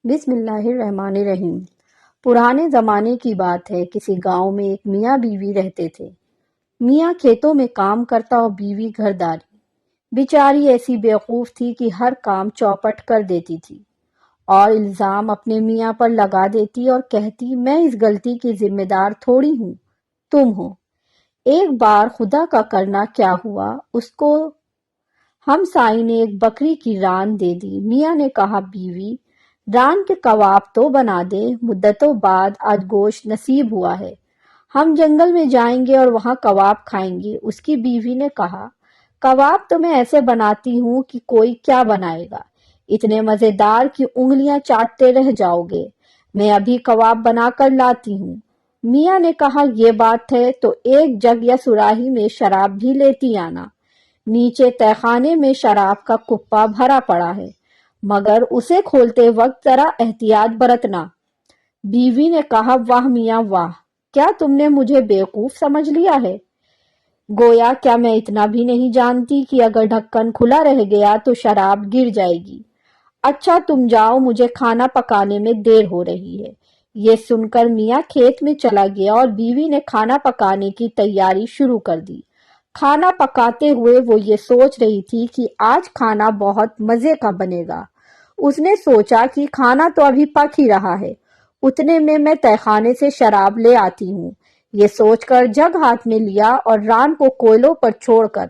بسم اللہ الرحمن الرحیم۔ پرانے زمانے کی بات ہے، کسی گاؤں میں ایک میاں بیوی رہتے تھے۔ میاں کھیتوں میں کام کرتا اور بیوی گھرداری۔ بیچاری ایسی بیوقوف تھی کہ ہر کام چوپٹ کر دیتی تھی اور الزام اپنے میاں پر لگا دیتی اور کہتی میں اس غلطی کی ذمہ دار تھوڑی ہوں، تم ہو۔ ایک بار خدا کا کرنا کیا ہوا، اس کو ہمسائی نے ایک بکری کی ران دے دی۔ میاں نے کہا بیوی ران کے کباب تو بنا دے، مدتوں بعد آج گوشت نصیب ہوا ہے، ہم جنگل میں جائیں گے اور وہاں کباب کھائیں گے۔ اس کی بیوی نے کہا کباب تو میں ایسے بناتی ہوں کہ کوئی کیا بنائے گا، اتنے مزیدار کہ انگلیاں چاٹتے رہ جاؤ گے، میں ابھی کباب بنا کر لاتی ہوں۔ میاں نے کہا یہ بات ہے تو ایک جگ یا سراہی میں شراب بھی لیتی آنا، نیچے تہخانے میں شراب کا کپا بھرا پڑا ہے، مگر اسے کھولتے وقت ذرا احتیاط برتنا۔ بیوی نے کہا واہ میاں واہ، کیا تم نے مجھے بیوقوف سمجھ لیا ہے؟ گویا کیا میں اتنا بھی نہیں جانتی کہ اگر ڈھکن کھلا رہ گیا تو شراب گر جائے گی۔ اچھا تم جاؤ، مجھے کھانا پکانے میں دیر ہو رہی ہے۔ یہ سن کر میاں کھیت میں چلا گیا اور بیوی نے کھانا پکانے کی تیاری شروع کر دی۔ کھانا پکاتے ہوئے وہ یہ سوچ رہی تھی کہ آج کھانا بہت مزے کا بنے گا۔ اس نے سوچا کہ کھانا تو ابھی پک ہی رہا ہے، اتنے میں تہخانے سے شراب لے آتی ہوں۔ یہ سوچ کر جگ ہاتھ میں لیا اور ران کو کوئلوں پر چھوڑ کر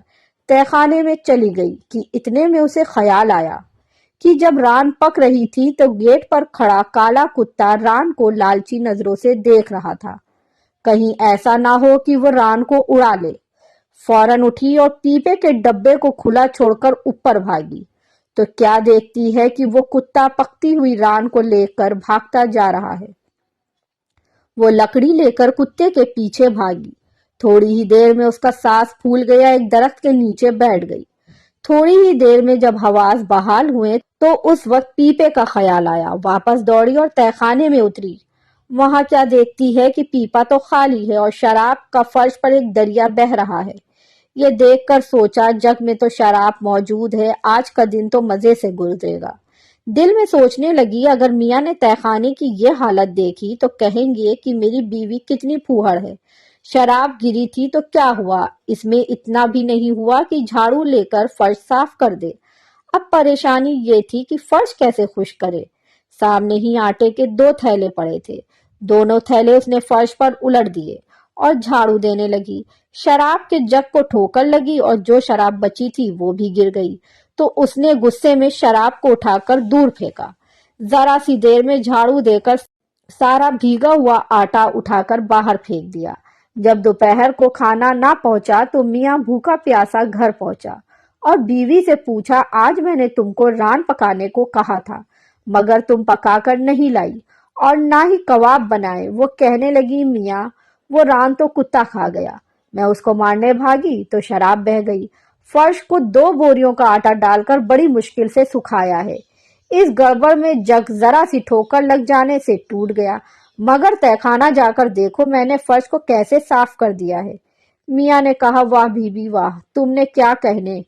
تہخانے میں چلی گئی کہ اتنے میں اسے خیال آیا کہ جب ران پک رہی تھی تو گیٹ پر کھڑا کالا کتا ران کو لالچی نظروں سے دیکھ رہا تھا، کہیں ایسا نہ ہو کہ وہ ران کو اڑا لے۔ فوراً اٹھی اور پیپے کے ڈبے کو کھلا چھوڑ کر اوپر بھاگی تو کیا دیکھتی ہے کہ وہ کتا پکتی ہوئی ران کو لے کر بھاگتا جا رہا ہے۔ وہ لکڑی لے کر کتے کے پیچھے بھاگی، تھوڑی ہی دیر میں اس کا سانس پھول گیا، ایک درخت کے نیچے بیٹھ گئی۔ تھوڑی ہی دیر میں جب حواس بحال ہوئے تو اس وقت پیپے کا خیال آیا، واپس دوڑی اور تہخانے میں اتری۔ وہاں کیا دیکھتی ہے کہ پیپا تو خالی ہے اور شراب کا فرش پر ایک دریا بہہ رہا ہے۔ یہ دیکھ کر سوچا جگ میں تو شراب موجود ہے، آج کا دن تو مزے سے گزرے گا۔ دل میں سوچنے لگی اگر میاں نے تہخانے کی یہ حالت دیکھی تو کہیں گے کہ میری بیوی کتنی پھوہڑ ہے، شراب گری تھی تو کیا ہوا، اس میں اتنا بھی نہیں ہوا کہ جھاڑو لے کر فرش صاف کر دے۔ اب پریشانی یہ تھی کہ فرش کیسے خشک کرے۔ سامنے ہی آٹے کے 2 تھیلے پڑے تھے، دونوں تھیلے اس نے فرش پر الٹ دیے اور جھاڑو دینے لگی۔ شراب کے جگ کو ٹھوکر لگی اور جو شراب بچی تھی وہ بھی گر گئی تو اس نے غصے میں شراب کو اٹھا کر دور پھینکا۔ ذرا سی دیر میں جھاڑو دے کر سارا بھیگا ہوا آٹا اٹھا کر باہر پھینک دیا۔ جب دوپہر کو کھانا نہ پہنچا تو میاں بھوکا پیاسا گھر پہنچا اور بیوی سے پوچھا آج میں نے تم کو ران پکانے کو کہا تھا مگر تم پکا کر نہیں لائی اور نہ ہی کباب بنائے۔ وہ کہنے لگی میاں وہ ران تو کتا کھا گیا، میں اس کو مارنے بھاگی تو شراب بہہ گئی، فرش کو 2 بوریوں کا آٹا ڈال کر بڑی مشکل سے سکھایا ہے، اس گڑبڑ میں جگ ذرا سی ٹھوکر لگ جانے سے ٹوٹ گیا، مگر تہخانہ جا کر دیکھو میں نے فرش کو کیسے صاف کر دیا ہے۔ میاں نے کہا واہ بیوی واہ، تم نے کیا کہنے،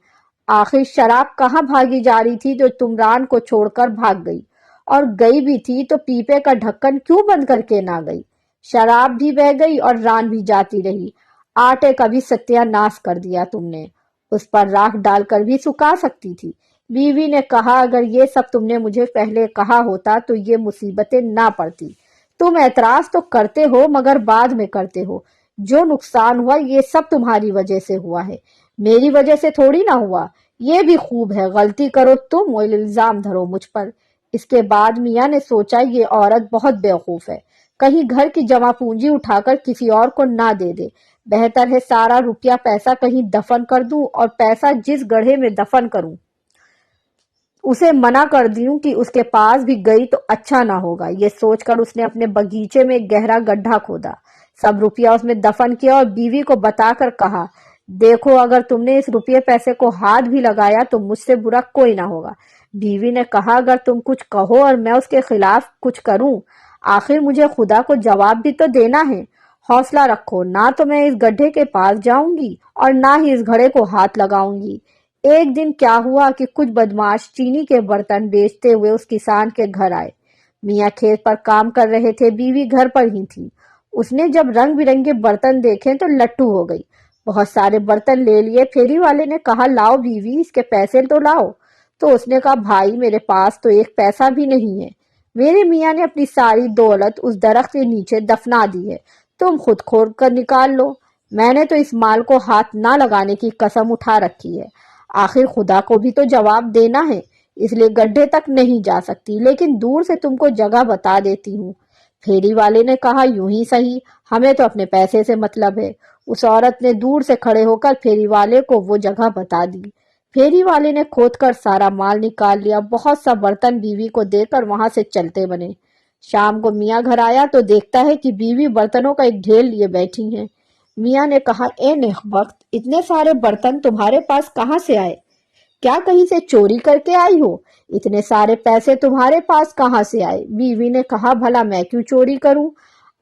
آخر شراب کہاں بھاگی جا رہی تھی جو تم ران کو چھوڑ کر بھاگ گئی، اور گئی بھی تھی تو پیپے کا ڈھکن کیوں بند کر کے نہ گئی، شراب بھی بہہ گئی اور ران بھی جاتی رہی، آٹے کا بھی ستیہ ناش کر دیا تم نے، اس پر راکھ ڈال کر بھی سکھا سکتی تھی۔ بیوی نے کہا اگر یہ سب تم نے مجھے پہلے کہا ہوتا تو یہ مصیبتیں نہ پڑتی، تم اعتراض تو کرتے ہو مگر بعد میں کرتے ہو، جو نقصان ہوا یہ سب تمہاری وجہ سے ہوا ہے، میری وجہ سے تھوڑی نہ ہوا۔ یہ بھی خوب ہے غلطی کرو تم اور الزام دھرو مجھ پر۔ اس کے بعد میاں نے سوچا یہ عورت بہت بیوقوف ہے، کہیں گھر کی جمع پونجی اٹھا کر کسی اور کو نہ دے دے، بہتر ہے سارا روپیہ پیسہ کہیں دفن کر دوں اور پیسہ جس گڑھے میں دفن کروں اسے منع کر دوں کہ اس کے پاس بھی گئی تو اچھا نہ ہوگا۔ یہ سوچ کر اس نے اپنے باغیچے میں ایک گہرا گڈھا کھودا، سب روپیہ اس میں دفن کیا اور بیوی کو بتا کر کہا دیکھو اگر تم نے اس روپیے پیسے کو ہاتھ بھی لگایا تو مجھ سے برا کوئی نہ ہوگا۔ بیوی نے کہا اگر تم کچھ کہو اور میں اس کے خلاف کچھ کروں، آخر مجھے خدا کو جواب بھی تو دینا ہے، حوصلہ رکھو، نہ تو میں اس گڈھے کے پاس جاؤں گی اور نہ ہی اس گھڑے کو ہاتھ لگاؤں گی۔ ایک دن کیا ہوا کہ کچھ بدماش چینی کے برتن بیچتے ہوئے اس کسان کے گھر آئے۔ میاں کھیت پر کام کر رہے تھے، بیوی گھر پر ہی تھی۔ اس نے جب رنگ برنگے برتن دیکھے تو لٹو ہو گئی۔ بہت سارے برتن لے لیے۔ پھیری والے نے کہا لاؤ بیوی، اس کے پیسے تو لاؤ۔ تو اس نے کہا بھائی میرے پاس تو ایک پیسہ بھی نہیں ہے۔ میرے میاں نے اپنی ساری دولت اس درخت کے نیچے دفنا دی ہے، تم خود کھود کر نکال لو۔ میں نے تو اس مال کو ہاتھ نہ لگانے کی قسم اٹھا رکھی ہے، آخر خدا کو بھی تو جواب دینا ہے، اس لیے گڈھے تک نہیں جا سکتی، لیکن دور سے تم کو جگہ بتا دیتی ہوں۔ پھیری والے نے کہا یوں ہی صحیح، ہمیں تو اپنے پیسے سے مطلب ہے۔ اس عورت نے دور سے کھڑے ہو کر پھیری والے کو وہ جگہ بتا دی۔ پھیری والے نے کھود کر سارا مال نکال لیا، بہت سا برتن بیوی کو دے کر وہاں سے چلتے بنے۔ شام کو میاں گھر آیا تو دیکھتا ہے کہ بیوی برتنوں کا ایک ڈھیر لیے بیٹھی ہیں۔ میاں نے کہا اے نیکبخت، اتنے سارے برتن تمہارے پاس کہاں سے آئے؟ کیا کہیں سے چوری کر کے آئی ہو؟ اتنے سارے پیسے تمہارے پاس کہاں سے آئے؟ بیوی نے کہا بھلا میں کیوں چوری کروں؟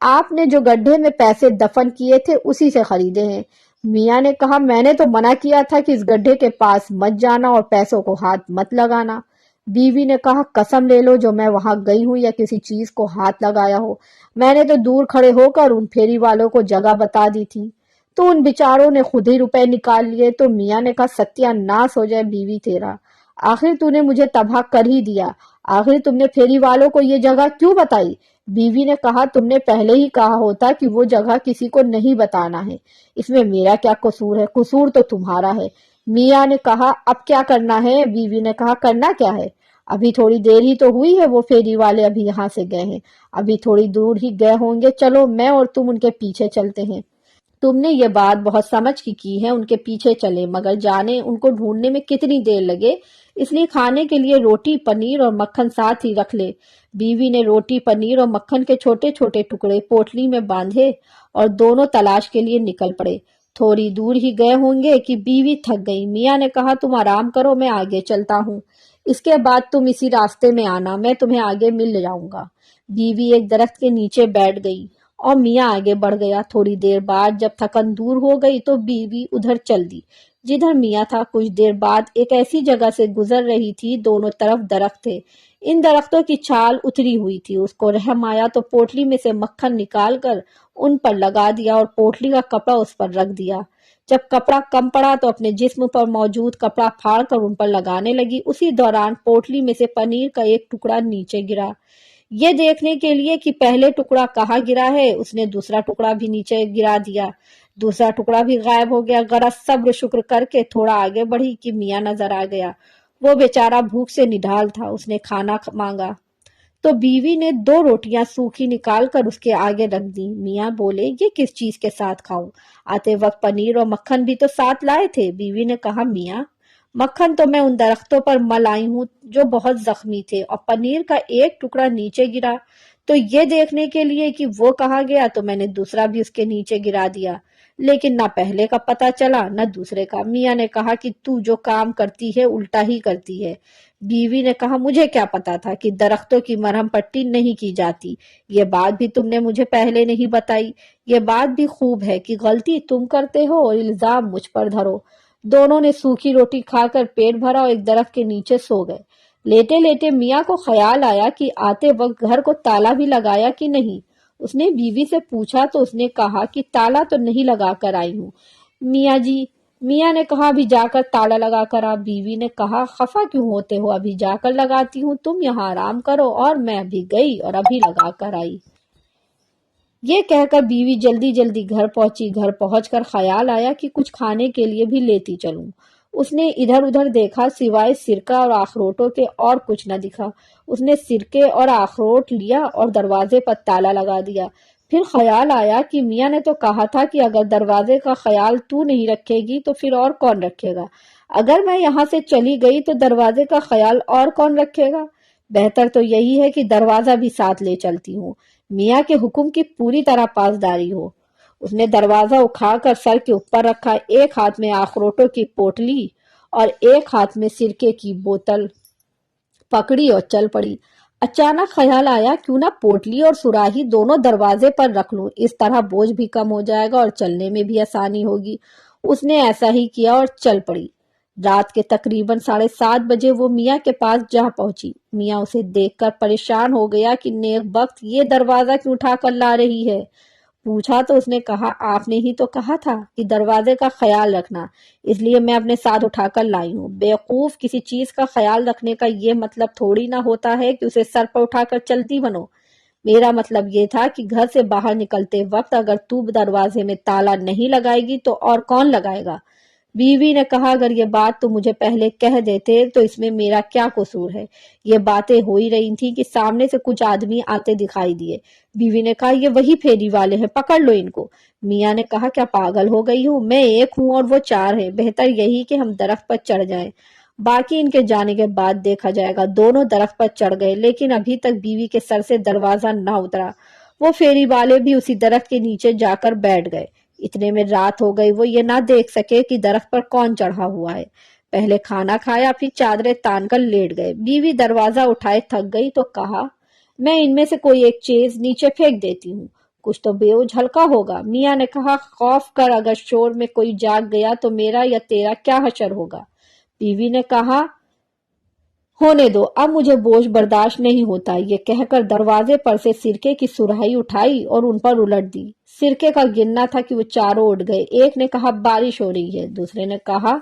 آپ نے جو گڈھے میں پیسے دفن کیے تھے اسی سے خریدے ہیں۔ میاں نے کہا میں نے تو منع کیا تھا کہ اس گڈھے کے پاس مت جانا اور پیسوں کو ہاتھ مت لگانا۔ بیوی نے کہا قسم لے لو جو میں وہاں گئی ہوں یا کسی چیز کو ہاتھ لگایا ہو، میں نے تو دور کھڑے ہو کر ان پھیری والوں کو جگہ بتا دی تھی، تو ان بیچاروں نے خود ہی روپے نکال لیے۔ تو میاں نے کہا ستیہ ناس ہو جائے بیوی تیرا، آخر تو نے مجھے تباہ کر ہی دیا، آخر تم نے پھیری والوں کو یہ جگہ کیوں بتائی؟ بیوی نے کہا تم نے پہلے ہی کہا ہوتا کہ وہ جگہ کسی کو نہیں بتانا ہے، اس میں میرا کیا قصور ہے؟ قصور تو تمہارا ہے۔ میاں نے کہا اب کیا کرنا ہے؟ بیوی نے کہا کرنا کیا ہے، ابھی تھوڑی دیر ہی تو ہوئی ہے، وہ پھیری والے ابھی یہاں سے گئے ہیں، ابھی تھوڑی دور ہی گئے ہوں گے، چلو میں اور تم ان کے پیچھے چلتے ہیں۔ تم نے یہ بات بہت سمجھ کی ہے، ان کے پیچھے چلے، مگر جانے ان کو ڈھونڈنے میں کتنی دیر لگے، اس لیے کھانے کے لیے روٹی پنیر اور مکھن ساتھ ہی رکھ لے۔ بیوی نے روٹی پنیر اور مکھن کے چھوٹے چھوٹے ٹکڑے پوٹلی میں باندھے اور دونوں تلاش کے لیے نکل پڑے۔ تھوڑی دور ہی گئے ہوں گے کہ بیوی تھک گئی۔ میاں نے کہا تم آرام کرو، میں آگے چلتا ہوں، اس کے بعد تم اسی راستے میں آنا، میں تمہیں آگے مل جاؤں گا۔ بیوی ایک درخت کے نیچے بیٹھ گئی اور میاں آگے بڑھ گیا۔ تھوڑی دیر بعد جب تھکن دور ہو گئی تو بیوی ادھر چل دی جدھر میاں تھا۔ کچھ دیر بعد ایک ایسی جگہ سے گزر رہی تھی، دونوں طرف درخت تھے، ان درختوں کی چھال اتری ہوئی تھی۔ اس کو رحم آیا تو پوٹلی میں سے مکھن نکال کر ان پر لگا دیا اور پوٹلی کا کپڑا اس پر رکھ دیا۔ جب کپڑا کم پڑا تو اپنے جسم پر موجود کپڑا پھاڑ کر ان پر لگانے لگی۔ اسی دوران پوٹلی میں سے پنیر کا ایک ٹکڑا نیچے گرا۔ یہ دیکھنے کے لیے کہ پہلے ٹکڑا کہاں گرا ہے، اس نے دوسرا ٹکڑا بھی نیچے گرا دیا، دوسرا ٹکڑا بھی غائب ہو گیا۔ غرض صبر شکر کر کے تھوڑا آگے بڑھی کہ میاں نظر آ گیا۔ وہ بیچارہ بھوک سے نڈھال تھا، اس نے کھانا مانگا تو بیوی نے 2 روٹیاں سوکھی نکال کر اس کے آگے رکھ دی۔ میاں بولے یہ کس چیز کے ساتھ کھاؤں؟ آتے وقت پنیر اور مکھن بھی تو ساتھ لائے تھے۔ بیوی نے کہا میاں مکھن تو میں ان درختوں پر مل آئی ہوں جو بہت زخمی تھے، اور پنیر کا ایک ٹکڑا نیچے گرا تو یہ دیکھنے کے لیے کہ وہ کہاں گیا تو میں نے دوسرا بھی اس کے نیچے گرا دیا، لیکن نہ پہلے کا پتہ چلا نہ دوسرے کا۔ میاں نے کہا کہ تو جو کام کرتی ہے الٹا ہی کرتی ہے۔ بیوی نے کہا مجھے کیا پتا تھا کہ درختوں کی مرہم پٹی نہیں کی جاتی، یہ بات بھی تم نے مجھے پہلے نہیں بتائی۔ یہ بات بھی خوب ہے کہ غلطی تم کرتے ہو اور الزام مجھ پر دھرو۔ دونوں نے سوکھی روٹی کھا کر پیٹ بھرا اور ایک درخت کے نیچے سو گئے۔ لیٹے لیٹے میاں کو خیال آیا کہ آتے وقت گھر کو تالا بھی لگایا کہ نہیں۔ اس نے بیوی سے پوچھا تو اس نے کہا کہ تالا تو نہیں لگا کر آئی ہوں میاں جی۔ میاں نے کہا ابھی جا کر تالا لگا کر آ۔ بیوی نے کہا خفا کیوں ہوتے ہو، ابھی جا کر لگاتی ہوں، تم یہاں آرام کرو، اور میں ابھی گئی اور ابھی لگا کر آئی۔ یہ کہہ کر بیوی جلدی جلدی گھر پہنچی۔ گھر پہنچ کر خیال آیا کہ کچھ کھانے کے لیے بھی لیتی چلوں۔ اس نے ادھر ادھر دیکھا، سوائے سرکہ اور اخروٹوں کے اور کچھ نہ دکھا۔ اس نے سرکے اور اخروٹ لیا اور دروازے پر تالا لگا دیا۔ پھر خیال آیا کہ میاں نے تو کہا تھا کہ اگر دروازے کا خیال تو نہیں رکھے گی تو پھر اور کون رکھے گا؟ اگر میں یہاں سے چلی گئی تو دروازے کا خیال اور کون رکھے گا؟ بہتر تو یہی ہے کہ دروازہ بھی ساتھ لے چلتی ہوں، میاں کے حکم کی پوری طرح پاسداری ہو۔ اس نے دروازہ اکھاڑ کر سر کے اوپر رکھا، ایک ہاتھ میں اخروٹوں کی پوٹلی اور ایک ہاتھ میں سرکے کی بوتل پکڑی اور چل پڑی۔ اچانک خیال آیا کیوں نہ پوٹلی اور سراہی دونوں دروازے پر رکھ لوں، اس طرح بوجھ بھی کم ہو جائے گا اور چلنے میں بھی آسانی ہوگی۔ اس نے ایسا ہی کیا اور چل پڑی۔ رات کے تقریباً 7:30 بجے وہ میاں کے پاس جا پہنچی۔ میاں اسے دیکھ کر پریشان ہو گیا کہ نیک وقت یہ دروازہ کیوں اٹھا کر لا رہی ہے۔ پوچھا تو اس نے کہا، آپ نے ہی تو کہا تھا کہ دروازے کا خیال رکھنا، اس لیے میں اپنے ساتھ اٹھا کر لائی ہوں۔ بیوقوف، کسی چیز کا خیال رکھنے کا یہ مطلب تھوڑی نہ ہوتا ہے کہ اسے سر پر اٹھا کر چلتی بنو۔ میرا مطلب یہ تھا کہ گھر سے باہر نکلتے وقت اگر تو دروازے میں تالا نہیں لگائے گی تو اور کون لگائے گا؟ بیوی نے کہا، اگر یہ بات تو مجھے پہلے کہہ دیتے تو اس میں میرا کیا قصور ہے؟ یہ باتیں ہو ہی رہی تھیں کہ سامنے سے کچھ آدمی آتے دکھائی دیے۔ بیوی نے کہا، یہ وہی پھیری والے ہیں، پکڑ لو ان کو۔ میاں نے کہا، کیا پاگل ہو گئی ہوں؟ میں ایک ہوں اور وہ 4 ہیں، بہتر یہی کہ ہم درخت پر چڑھ جائیں، باقی ان کے جانے کے بعد دیکھا جائے گا۔ دونوں درخت پر چڑھ گئے، لیکن ابھی تک بیوی کے سر سے دروازہ نہ اترا۔ وہ پھیری والے بھی اسی درخت کے نیچے جا کر بیٹھ گئے۔ اتنے میں رات ہو گئی، وہ یہ نہ دیکھ سکے کہ درخت پر کون چڑھا ہوا ہے۔ پہلے کھانا کھایا، پھر چادریں تان کر لیٹ گئے۔ بیوی دروازہ اٹھائے تھک گئی تو کہا، میں ان میں سے کوئی ایک چیز نیچے پھینک دیتی ہوں، کچھ تو بیوج ہلکا ہوگا۔ میاں نے کہا، خوف کر اگر شور میں کوئی جاگ گیا تو میرا یا تیرا کیا حشر ہوگا؟ بیوی نے کہا، ہونے دو، اب مجھے بوجھ برداشت نہیں ہوتا۔ یہ کہہ کر دروازے پر سے سرکے کی سراہی اٹھائی اور ان پر الٹ دی۔ سرکے کا گرنا تھا کہ وہ چاروں اٹھ گئے۔ ایک نے کہا، بارش ہو رہی ہے۔ دوسرے نے کہا،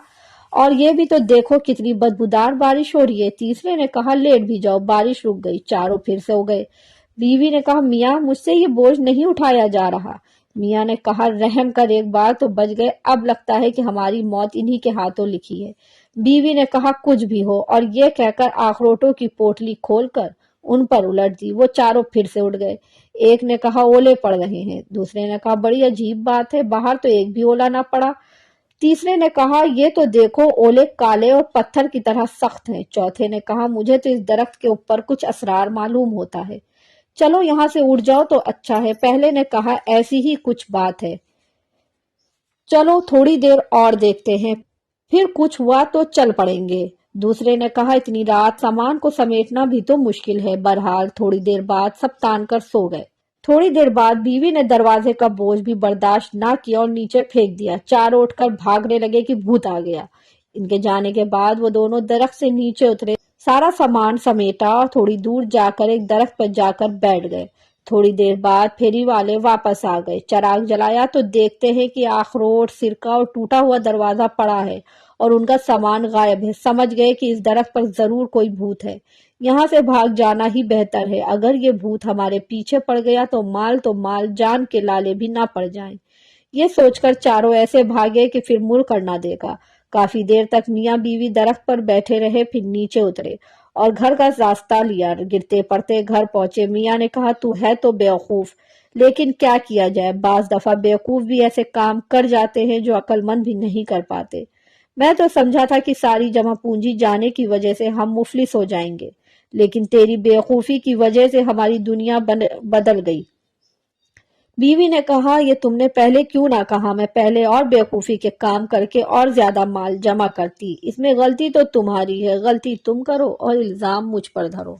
اور یہ بھی تو دیکھو کتنی بدبودار بارش ہو رہی ہے۔ تیسرے نے کہا، لیٹ بھی جاؤ، بارش رک گئی۔ چاروں پھر سو گئے۔ بیوی نے کہا، میاں مجھ سے یہ بوجھ نہیں اٹھایا جا رہا۔ میاں نے کہا، رحم کر، ایک بار تو بچ گئے، اب لگتا ہے کہ ہماری موت انہی کے ہاتھوں لکھی ہے۔ بیوی نے کہا، کچھ بھی ہو، اور یہ کہہ کر اخروٹوں کی پوٹلی کھول کر ان پر الٹ دی۔ وہ چاروں پھر سے اٹھ گئے۔ ایک نے کہا، اولے پڑ رہے ہیں۔ دوسرے نے کہا، بڑی عجیب بات ہے، باہر تو ایک بھی اولا نہ پڑا۔ تیسرے نے کہا، یہ تو دیکھو، اولے کالے اور پتھر کی طرح سخت ہیں۔ چوتھے نے کہا، مجھے تو اس درخت کے اوپر کچھ اسرار معلوم ہوتا ہے، چلو یہاں سے اٹھ جاؤ تو اچھا ہے۔ پہلے نے کہا، ایسی ہی کچھ بات ہے، چلو تھوڑی دیر اور دیکھتے ہیں، پھر کچھ ہوا تو چل پڑیں گے۔ دوسرے نے کہا، اتنی رات سامان کو سمیٹنا بھی تو مشکل ہے۔ بہرحال تھوڑی دیر بعد سب تان کر سو گئے۔ تھوڑی دیر بعد بیوی نے دروازے کا بوجھ بھی برداشت نہ کیا اور نیچے پھینک دیا۔ چاروں اٹھ کر بھاگنے لگے کہ بھوت آ گیا۔ ان کے جانے کے بعد وہ دونوں درخت سے نیچے اترے، سارا سامان سمیٹا اور تھوڑی دور جا کر ایک درخت پر جا کر بیٹھ گئے۔ تھوڑی دیر بعد پھیری والے واپس آ گئے۔ چراغ جلایا تو دیکھتے ہیں کہ اخروٹ، سرکہ اور ٹوٹا ہوا دروازہ پڑا ہے اور ان کا سامان غائب ہے۔ سمجھ گئے کہ اس درخت پر ضرور کوئی بھوت ہے، یہاں سے بھاگ جانا ہی بہتر ہے۔ اگر یہ بھوت ہمارے پیچھے پڑ گیا تو مال، جان کے لالے بھی نہ پڑ جائیں۔ یہ سوچ کر چاروں ایسے بھاگے کہ پھر مڑ کر نہ دیکھا۔ کافی دیر تک میاں بیوی درخت پر بیٹھے رہے، پھر نیچے اترے اور گھر کا راستہ لیا۔ گرتے پڑتے گھر پہنچے۔ میاں نے کہا، تو ہے تو بیوقوف، لیکن کیا کیا جائے، بعض دفعہ بیوقوف بھی ایسے کام کر جاتے ہیں جو عقل مند بھی نہیں کر پاتے۔ میں تو سمجھا تھا کہ ساری جمع پونجی جانے کی وجہ سے ہم مفلس ہو جائیں گے، لیکن تیری بیوقوفی کی وجہ سے ہماری دنیا بدل گئی۔ بیوی نے کہا، یہ تم نے پہلے کیوں نہ کہا، میں پہلے اور بیوقوفی کے کام کر کے اور زیادہ مال جمع کرتی۔ اس میں غلطی تو تمہاری ہے، غلطی تم کرو اور الزام مجھ پر دھرو۔